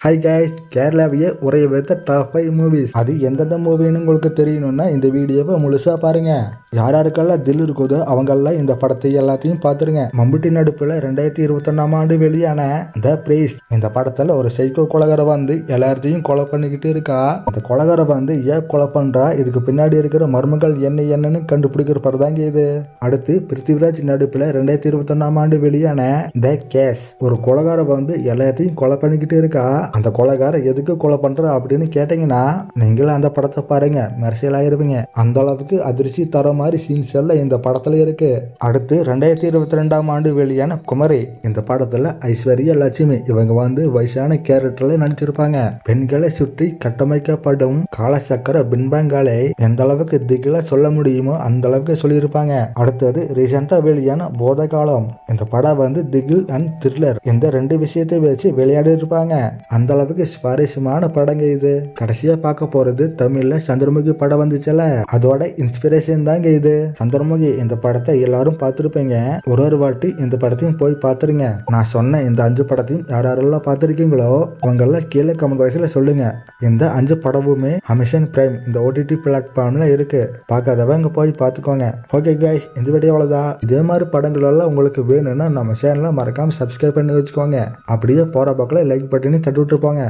Hi guys, கேரளாவையே உரைய வைத்த top 5 movies. அது எந்தெந்த மூவின்னு உங்களுக்கு தெரியணும்னா இந்த வீடியோவை முழுசா பாருங்க. யாருக்கெல்லாம் தில் இருக்குதோ அவங்கெல்லாம் இந்த படத்தை எல்லாத்தையும் பார்த்துருங்க. மம்புட்டி நடிப்புல 2021ஆம் ஆண்டு வெளியான த பிரீஸ்ட் இந்த படத்துல ஒரு சைக்கோ கொலகார வந்து எல்லாத்தையும் கொலை பண்ணிக்கிட்டு இருக்கா. இந்த கொலகார வந்து ஏன் கொலை பண்றா, இதுக்கு பின்னாடி இருக்கிற மர்மங்கள் என்னன்னு கண்டுபிடிக்கிற படம் தாங்க இது. அடுத்து பிருத்திவிராஜ் நடிப்புல 2021ஆம் ஆண்டு வெளியான த கேஸ் ஒரு கொலகார வந்து எல்லாத்தையும் கொலை பண்ணிக்கிட்டு இருக்கா. அந்த கொலைகார எதுக்கு கொலை பண்ற அப்படின்னு கேட்டீங்கன்னா நீங்களும் அந்த படத்தை பாருங்க, மெர்சியல் ஆயிருவீங்க. அந்த அளவுக்கு அதிர்ச்சி தர மாதிரி சீன்ஸ் எல்லாம் இந்த படத்துல இருக்கு. அடுத்து 2022ஆம் ஆண்டு வெளியான குமரி இந்த படத்துல ஐஸ்வர்யா லட்சுமி இவங்க வந்து வயசான கேரக்டர்ல நடிச்சிருப்பாங்க. பெண்களை சுற்றி கட்டமைக்கப்படும் காலச்சக்கர பின்பங்களை எந்த அளவுக்கு திகில சொல்ல முடியுமோ அந்த அளவுக்கு சொல்லியிருப்பாங்க. அடுத்தது ரீசெண்டா வெளியான போத காலம் இந்த படம் வந்து திகில் அண்ட் த்ரில்லர் இந்த ரெண்டு விஷயத்தை வச்சு விளையாடி இருப்பாங்க. அந்த அளவுக்கு சுவாரஸ்யமான படங்க இது. கடைசியா பார்க்க போறது தமிழ்ல சந்திரமுகி படம் வந்துச்சுல, அதோட இன்ஸ்பிரேஷன் தாங்க இது. சந்திரமுகி இந்த படத்தை எல்லாரும் பார்த்திருப்பீங்க. ஒரு வாட்டி இந்த படத்தையும் போய் பார்த்துருங்க. நான் சொன்ன இந்த 5 படத்தையும் யாரெல்லாம் பார்த்திருக்கீங்களோ அவங்க எல்லாம் கீழே கமெண்ட் பாக்ஸ்ல சொல்லுங்க. இந்த 5 படமுமே அமேசான் பிரைம் இந்த OTT பிளாட்ஃபார்ம்ல இருக்கு. பார்க்காதவங்க போய் பார்த்துக்கோங்க. ஓகே கைஸ், இந்த வீடியோ அவ்வளவுதான். இதே மாதிரி படங்கள் எல்லாம் உங்களுக்கு வேணும்னா நம்ம சேனலை மறக்காம சப்ஸ்கிரைப் பண்ணி வச்சுக்கோங்க. அப்படியே போற பக்கம் லைக் பட்டனை தட்டி விட்டுருப்பாங்க.